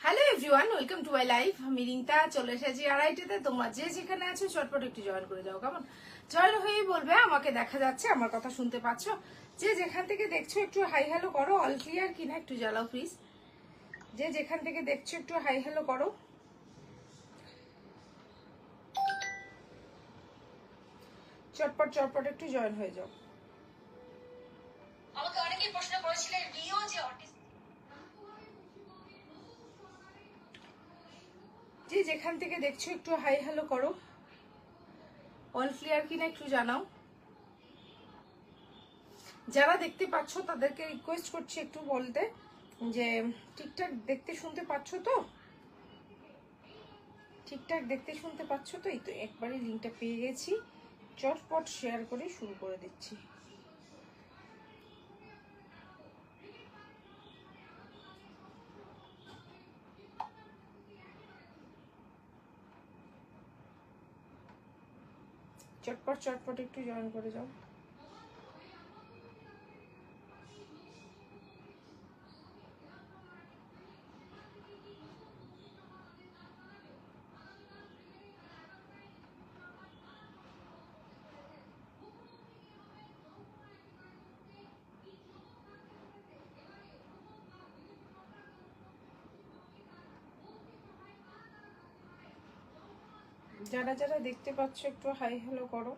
Hello everyone, welcome to my life. আমি রিঙ্কা চলে এসেছি আড়াইটেতে। তোমরা যে যেখানে আছো চটপট একটু জয়েন করে যাও, কেমন? জয়েন হয়েই বলবে আমাকে দেখা যাচ্ছে, আমার কথা শুনতে পাচ্ছ। যে যেখান থেকে দেখছো একটু হাই হ্যালো করো। অল ক্লিয়ার কিনা একটু জ্বালাও প্লিজ। যে যেখান থেকে দেখছো একটু হাই হ্যালো করো। চটপট চটপট একটু জয়েন হয়ে যাও। আমাকে অনেকেই প্রশ্ন করেছিলেন রিও যে যে যেখান থেকে দেখছো একটু হাই হ্যালো করো। অল ক্লিয়ার কিনা একটু জানাও। যারা দেখতে পাচ্ছ তাদেরকে রিকোয়েস্ট করছি একটু বলতে যে ঠিকঠাক দেখতে শুনতে পাচ্ছ তো? ঠিকঠাক দেখতে শুনতে পাচ্ছ তো? এই তো একবারে লিঙ্কটা পেয়ে গেছি, চটপট শেয়ার করে শুরু করে দিচ্ছি। চটপট চটপট একটু জয়েন করে যাও। যারা যারা দেখতে পাচ্ছ একটু হাই হ্যালো করো।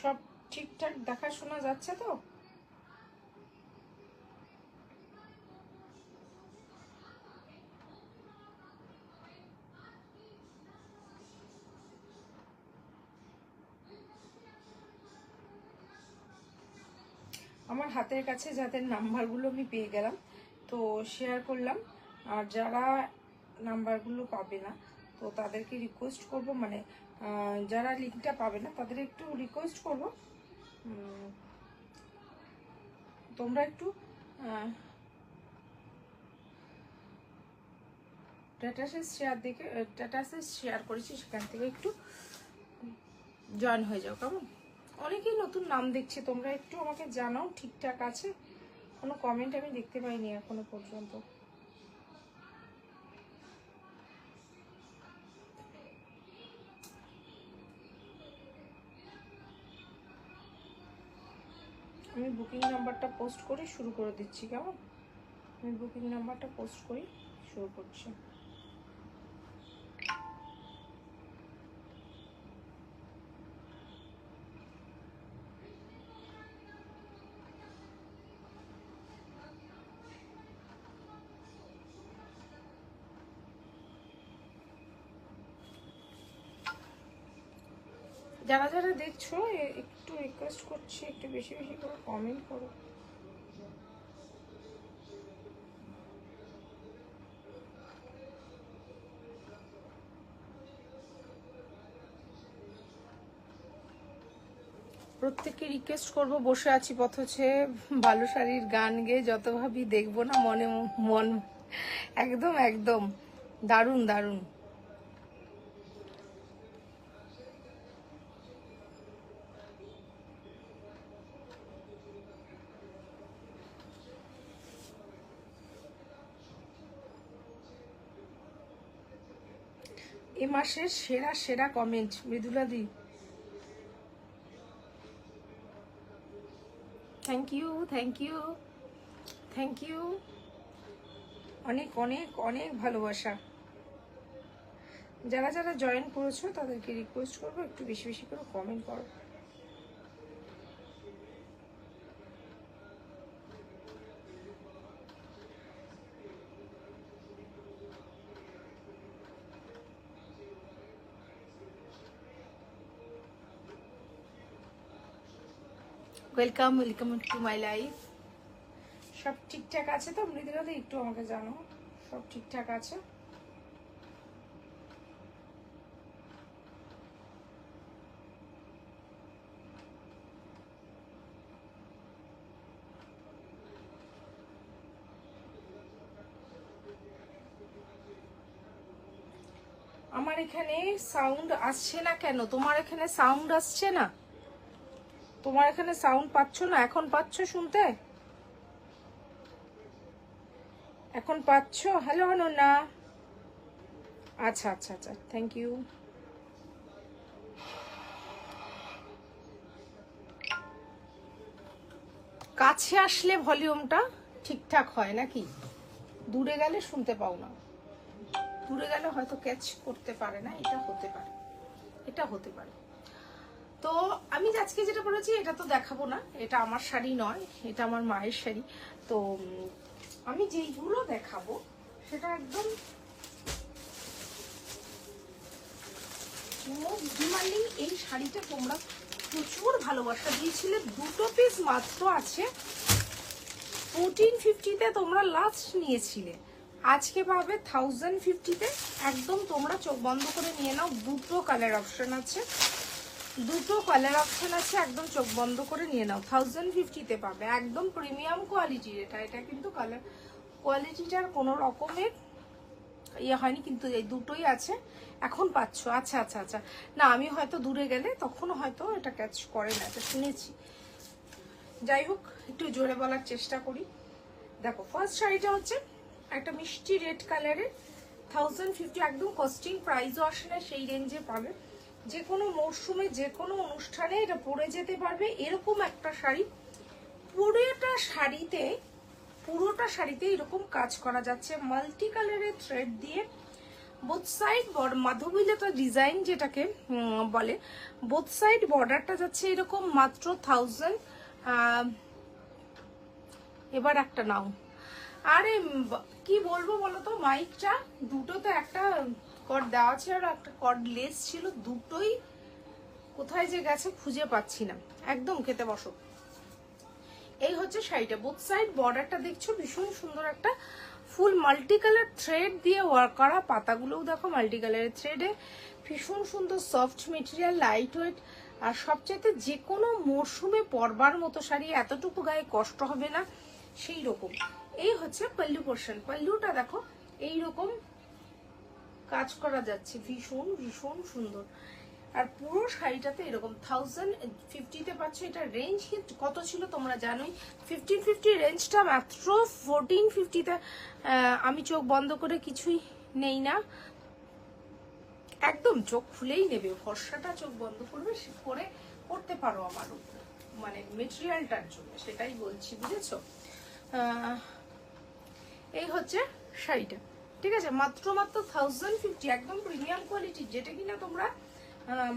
সব ঠিকঠাক দেখা শোনা যাচ্ছে তো? আমার হাতের কাছে যাদের নাম্বারগুলো আমি পেয়ে গেলাম তো শেয়ার করলাম। আর যারা নাম্বারগুলো পাবে না তো তাদেরকে রিকোয়েস্ট করব, মানে যারা লিঙ্কটা পাবে না তাদের একটু রিকোয়েস্ট করব, তোমরা একটু স্ট্যাটাসে শেয়ার করেছি, সেখান থেকে একটু জয়েন হয়ে যাও, কেমন? অনেকেই নতুন নাম দেখছি, তোমরা একটু আমাকে জানাও ঠিকঠাক আছে। কোনো কমেন্ট আমি দেখতে পাইনি এখনো পর্যন্ত। আমি বুকিং নাম্বারটা পোস্ট করে শুরু করে দিচ্ছি, কেমন? আমি বুকিং নাম্বারটা পোস্ট করি, শুরু করছি। যারা যারা দেখছো একটু রিকোয়েস্ট করছি একটু বেশি বেশি করে কমেন্ট করো। প্রত্যেককে রিকোয়েস্ট করব, বসে আছি পথছে বালুশালীর গান গেয়ে যত ভাবি দেখবো না মনে মন। একদম একদম দারুণ দারুণ। এ মাসের সেরা সেরা comment Mridula di, thank you thank you thank you. অনেক অনেক অনেক ভালোবাসা। যারা যারা জয়েন করেছো তাদেরকে রিকোয়েস্ট করবো একটু বেশি বেশি করে কমেন্ট করো। Welcome welcome to my life. সব ঠিকঠাক আছে তো মৃদুলা দি? একটু আমাকে জানো সব ঠিকঠাক আছে। আমার এখানে সাউন্ড আসছে না কেন? তোমার এখানে সাউন্ড আসছে না? তোমার এখানে সাউন্ড পাচ্ছ না? এখন পাচ্ছ শুনতে? এখন পাচ্ছ? হ্যালো অনন্যা। আচ্ছা আচ্ছা আচ্ছা, থ্যাংক ইউ। কাছে আসলে ভলিউমটা ঠিকঠাক হয় নাকি? দূরে গেলে শুনতে পাও না, দূরে গেলে হয়তো ক্যাচ করতে পারে না, এটা হতে পারে, এটা হতে পারে। তো আমি আজকে যেটা পরেছি এটা তো দেখাবো না, এটা আমার শাড়ি নয়, এটা আমার মায়ের শাড়ি। তো আমি যেইগুলো দেখাবো সেটা একদম মোস্ট ডিমান্ডিং। এই শাড়িটা তোমরা প্রচুর ভালোবাসা দিয়েছিলে, দুটো পিস মাত্র আছে, 1450-তে তোমরা লাস্ট নিয়েছিলে, আজকে পাবে 1050-তে। একদম তোমরা চোখ বন্ধ করে নিয়ে নাও। দুটো কালার অপশন আছে, দুটো কালার অপশন আছে, একদম চোখ বন্ধ করে নিয়ে নাও। 1050-তে পাবে, একদম প্রিমিয়াম কোয়ালিটির এটা। এটা কিন্তু কালার কোয়ালিটিটার কোনো রকমের ইয়ে হয়নি, কিন্তু এই দুটোই আছে, এখন পাচ্ছ। আচ্ছা আচ্ছা আচ্ছা, না আমি হয়তো দূরে গেলে তখন হয়তো এটা ক্যাচ করে না, এটা শুনেছি। যাই হোক, একটু জোরে বলার চেষ্টা করি। দেখো, ফার্স্ট শাড়িটা হচ্ছে একটা মিষ্টি রেড কালারের, 1050, একদম কস্টিং প্রাইসও আসে না, সেই রেঞ্জে পাবে। যে কোনো মরশুমে যে কোনো অনুষ্ঠানে এটা পরে যেতে পারবে, এরকম একটা শাড়ি। পুরোটা শাড়িতে এরকম কাজ করা যাচ্ছে মাল্টি কালারের থ্রেড দিয়ে। বোথ সাইড মাধবীলতা ডিজাইন যেটাকে বলে, বোথ সাইড বর্ডারটা যাচ্ছে এরকম মাত্র 1000। এবার একটা নাও। আরে কি বলবো বলো তো, মাইকটা দুটোতে একটা কর্ড দেওয়া আছে আর একটা কর্ড লেস ছিল, দুটোই কোথায় যে গেছে খুঁজে পাচ্ছি না। একদম খেতে বসো। এই হচ্ছে শাড়িটা, বোথ সাইড বর্ডারটা দেখছো ভীষণ সুন্দর, একটা ফুল মাল্টি কালার থ্রেড দিয়ে ওয়ার্ক করা। পাতাগুলোও দেখো মাল্টি কালারের থ্রেডে, ভীষণ সুন্দর সফট মেটেরিয়াল, লাইট ওয়েট, আর সবচেয়ে যে কোনো মরশুমে পরবার মতো শাড়ি, এতটুকু গায়ে কষ্ট হবে না সেই রকম। এই হচ্ছে পাল্লু পোর্শন, পাল্লুটা দেখো এইরকম কাজ করা যাচ্ছে, ভীষণ ভীষণ সুন্দর। আর পুরো শাড়িটাতে এরকম 1050-তে পাচ্ছ। এটা রেঞ্জ কত ছিল তোমরা জানোই, 1550 রেঞ্জটা মাত্র 1450-তে। আমি চোখ বন্ধ করে কিছুই নেই না, একদম চোখ খুলেই নেবে, ভরসাটা চোখ বন্ধ করবে করে করতে পারো আমার উপর, মানে মেটেরিয়ালটার জন্য, সেটাই বলছি, বুঝেছো? এই হচ্ছে শাড়িটা, ঠিক আছে? মাত্র 1050, একদম প্রিমিয়াম কোয়ালিটি, যেটা কিনা তোমরা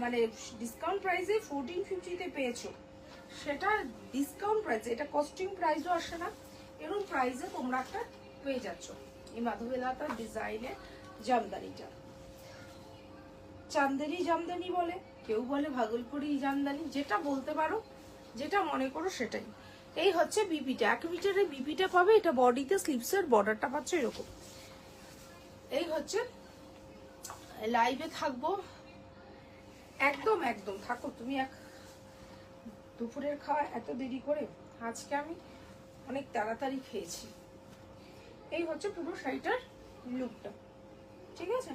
মানে ডিসকাউন্ট প্রাইসে 1450-তে পেয়েছো, সেটা ডিসকাউন্ট প্রাইসে, এটা কস্টিং প্রাইসও আসে না, এরকম প্রাইসে তোমরা একটা পেয়ে যাচ্ছ। এই মাধবীলতার ডিজাইনের জামদানিটা, চান্দেরি জামদানি বলে, কেউ বলে ভাগলপুরি জামদানি, যেটা বলতে পারো, যেটা মনে করো সেটাই। এই হচ্ছে বিপিটা, 1 মিটারের বিপিটা পাবে, এটা বডিতে স্লিভসের বর্ডারটা পাচ্ছ এরকম। এই হচ্ছে, লাইভে থাকবো একদম একদম, থাকো তুমি। দুপুরের খাওয়া এত দেরি করে, আজকে আমি অনেক তাড়াতাড়ি খেয়েছি। এই হচ্ছে পুরো শাড়িটার লুকটা, ঠিক আছে?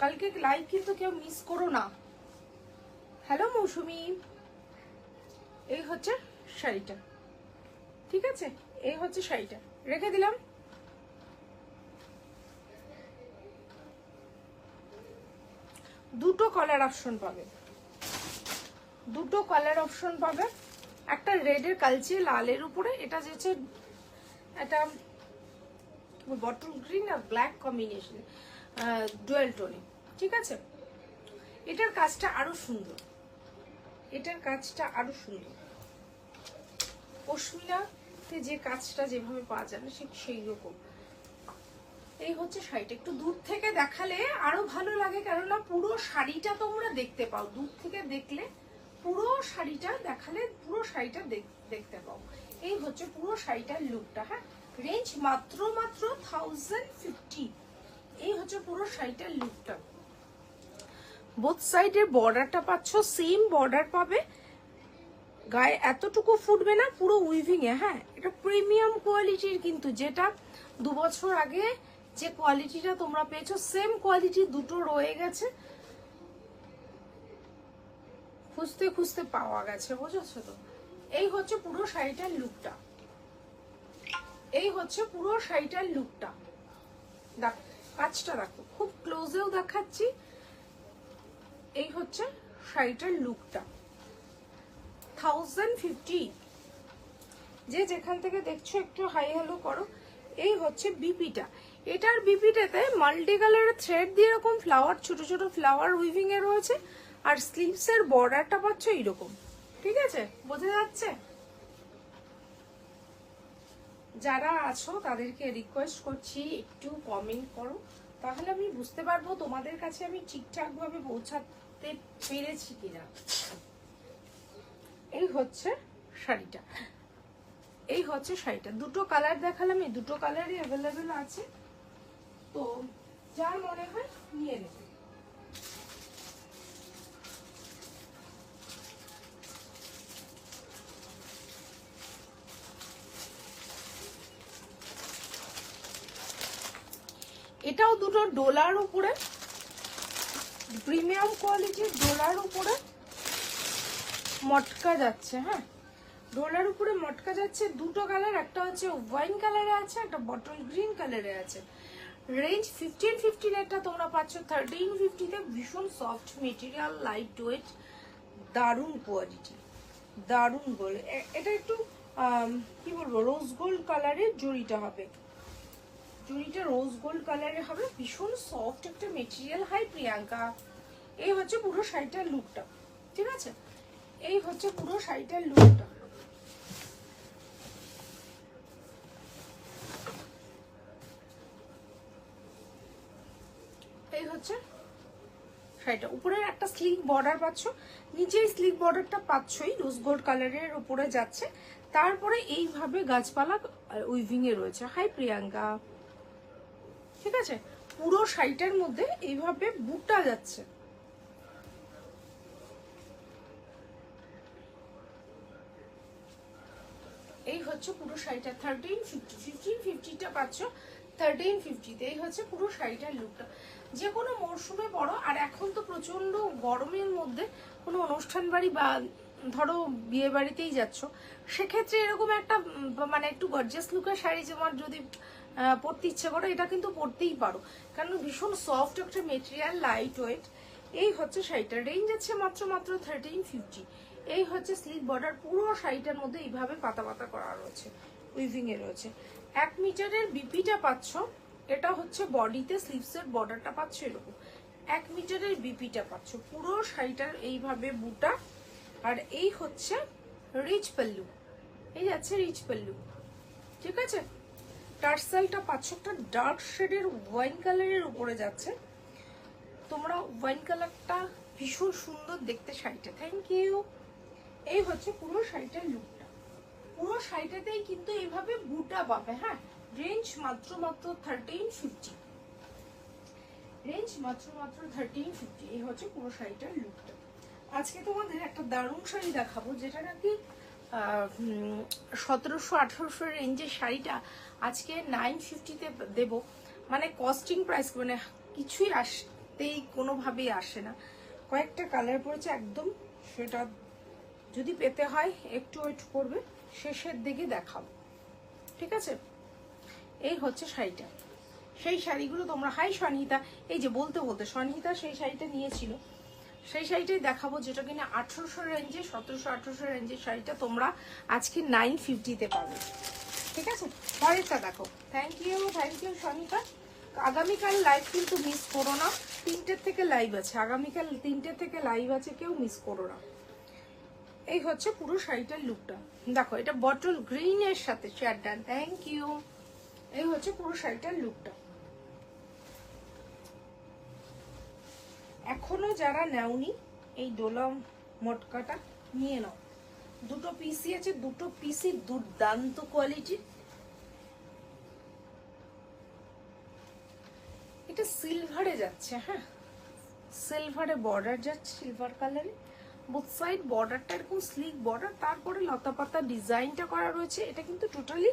কালকে লাইভ কিন্তু কেউ মিস করো না। হ্যালো মৌসুমি। এই হচ্ছে শাড়িটা, ঠিক আছে? এই হচ্ছে শাড়িটা, রেখে দিলাম। দুটো কালার অপশন পাবে, দুটো কালার অপশন পাবে, একটা রেডের কালচে লালের উপরে, এটা যেছে একটা বটল গ্রিন আর ব্ল্যাক কম্বিনেশন, ডুয়েল টোনে, ঠিক আছে? এটার কাজটা আরো সুন্দর, এটার কাজটা আরো সুন্দর, পশমিনাতে যে কাজটা যেভাবে পাওয়া যাবে সেই রকম। এই হচ্ছে শাড়িটা, একটু দূর থেকে দেখালে আরো ভালো লাগে, কেননা পুরো শাড়িটা তোমরা দেখতে পাও, দূর থেকে দেখলে পুরো শাড়িটা দেখালে পুরো শাড়িটা দেখতে পাও। এই হচ্ছে পুরো শাড়িটার লুকটা, হ্যাঁ? রেঞ্জ মাত্র 1050। এই হচ্ছে পুরো শাড়িটার লুকটা। বোথ সাইডের বর্ডারটা পাচ্ছ, সেম বর্ডার পাবে, গায়ে এতটুকু ফুটবে না, পুরো উইভিং এ, হ্যাঁ? এটা প্রিমিয়াম কোয়ালিটির, কিন্তু যেটা 2 বছর আগে যে কোয়ালিটিটা তোমরা পেয়েছো সেম কোয়ালিটি দুটো রয়ে গেছে, খুঁজতে খুঁজতে পাওয়া গেছে, বুঝেছো তো? এই হচ্ছে পুরো শাড়িটার লুকটা, এই হচ্ছে পুরো শাড়িটার লুকটা। দেখ কাজটা দেখো, খুব ক্লোজেও দেখাচ্ছি। এই হচ্ছে শাড়িটার লুকটা। 1050। যে যেখান থেকে দেখছো একটু হাই হ্যালো করো। এই হচ্ছে বিপিটা। এটার বিপিটাতে মাল্টি কালারের থ্রেড দিয়ে এরকম ফ্লাওয়ার, ছোট ছোট ফ্লাওয়ার উইভিং এ রয়েছে। আর স্লিভস এর বর্ডারটা পাচ্ছ এইরকম, ঠিক আছে? বোঝা যাচ্ছে? যারা আছো তাদেরকে রিকোয়েস্ট করছি একটু কমেন্ট করো, তাহলে আমি বুঝতে পারবো তোমাদের কাছে আমি ঠিকঠাক ভাবে পৌঁছাতে পেরেছি কিনা। এই হচ্ছে শাড়িটা, এই হচ্ছে শাড়িটা। দুটো কালার দেখালাম, এই দুটো কালারই অ্যাভেলেবেল আছে, তো যার মনে হয় নিয়ে নেবে। এটাও দুটো ডোলার উপরে, প্রিমিয়াম কোয়ালিটির ডোলার উপরে মটকা যাচ্ছে। হ্যাঁ, ডোলার উপরে মটকা যাচ্ছে। দুটো কালার, একটা হচ্ছে ওয়াইন কালারে আছে, একটা বটল গ্রিন কালারে আছে। রেঞ্জ 1550, একটা তোমরা পাচ্ছ 1350-তে। ভীষণ সফট মেটেরিয়াল, লাইট ওয়েট, দারুণ কোয়ালিটি, দারুণ গোল্ড। এটা একটু কি বলবো, রোজ গোল্ড কালারের জড়িটা হবে, জড়িটা রোজ গোল্ড কালারে হবে। ভীষণ সফট একটা মেটেরিয়াল। হাই প্রিয়াঙ্কা। এই হচ্ছে পুরো শাড়িটার লুকটা, ঠিক আছে? এই হচ্ছে পুরো শাড়িটার লুকটা। এই হচ্ছে শাড়িটা। উপরের একটা স্লিক বর্ডার পাচ্ছ, নিচের স্লিক বর্ডারটা পাচ্ছই, রোজ গোল্ড কালারের উপরে যাচ্ছে। তারপরে এইভাবে গাছপালা উইভিং এ রয়েছে। হাই প্রিয়াঙ্কা, ঠিক আছে? পুরো শাড়িটার মধ্যে এইভাবে বুটা যাচ্ছে। এই হচ্ছে পুরো শাড়িটা 1350টা পাচ্ছ 1350-তে। এই হচ্ছে পুরো শাড়িটার লুকটা। যে কোনো মরশুমে পরো। আর এখন তো প্রচন্ড গরমের মধ্যে কোনো অনুষ্ঠান বাড়ি বা ধরো বিয়ে বাড়িতেই যাচ্ছ, সেক্ষেত্রে এরকম একটা মানে একটু গর্জিয়াস লুকের শাড়ি যেমন যদি পরতে ইচ্ছে করো, এটা কিন্তু পরতেই পারো, কারণ ভীষণ সফট একটা মেটেরিয়াল, লাইট ওয়েট। এই হচ্ছে শাড়িটার রেঞ্জ আছে মাত্র 1350। এই হচ্ছে স্লিভ বর্ডার। পুরো শাড়িটার মধ্যে এইভাবে পাতা পাতা করা রয়েছে, উইভিং এ রয়েছে। 1 মিটারের বিপিটা পাচ্ছ। এটা হচ্ছে বডিতে স্লিভসের বর্ডারটা পাচ্ছ এরকম। 1 মিটারের বিপিটা পাচ্ছ। পুরো শাড়িটার এইভাবে বুটা। আর এই হচ্ছে রিচ পাল্লু, এই যাচ্ছে রিচ পাল্লু, ঠিক আছে? টার্সেলটা পাচ্ছ একটা ডার্ক শেডের ওয়াইন কালারের উপরে যাচ্ছে। তোমরা ওয়াইন কালারটা ভীষণ সুন্দর দেখতে শাড়িটা। Thank you. এই হচ্ছে পুরো শাড়িটার লুকটা। পুরো শাড়িটাতেই কিন্তু এইভাবে বুটা পাবে। হ্যাঁ, রেঞ্জ মাত্র 1350, রেঞ্জ মাত্র 1350। এই হচ্ছে পুরো শাড়িটার লুকটা। আজকে তোমাদের একটা দারুণ শাড়ি দেখাবো, যেটা নাকি 1700-1800 রেঞ্জের শাড়িটা আজকে 950-তে দেবো। মানে কস্টিং প্রাইস, মানে কিছুই আসতেই কোনোভাবেই আসে না। কয়েকটা কালার পড়েছে একদম, সেটা যদি পেতে হয় একটু ওয়েট করবে, শেষের দিকে দেখাবো, ঠিক আছে? এই হচ্ছে শাড়িটা। সেই শাড়িগুলো তোমরা, হাই সনিতা, এই যে বলতে বলতে সনিতা সেই শাড়িটা নিয়েছিল, সেই শাড়িটাই দেখাবো, যেটা কিনা 1800 রেঞ্জে, 1700-1800 রেঞ্জের শাড়িটা তোমরা আজকে 950-তে পাবে, ঠিক আছে? পরেরটা দেখো। Thank you Sunita. আগামীকাল লাইভ কিন্তু মিস করো না, 3টের থেকে লাইভ আছে, আগামীকাল 3টে থেকে লাইভ আছে, কেউ মিস করো না। এই হচ্ছে পুরো শাড়িটার লুকটা। দেখো, এটা বটল গ্রিন এর সাথে শেয়ার ডান। Thank you. এই হচ্ছে পুরো শাড়িটার লুকটা। এখনো যারা নেওনি এই ডোলা মটকাটা নিয়ে নাও। দুটো পিসি আছে, দুটো পিসি দুর্দান্ত কোয়ালিটির। এটা সিলভারে যাচ্ছে। হ্যাঁ, সিলভারে বর্ডার যাচ্ছে, সিলভার কালারে বোথ সাইড বর্ডারটা এরকম স্লিক বর্ডার, তারপরে লতা পাতা ডিজাইনটা করা রয়েছে। এটা কিন্তু টোটালি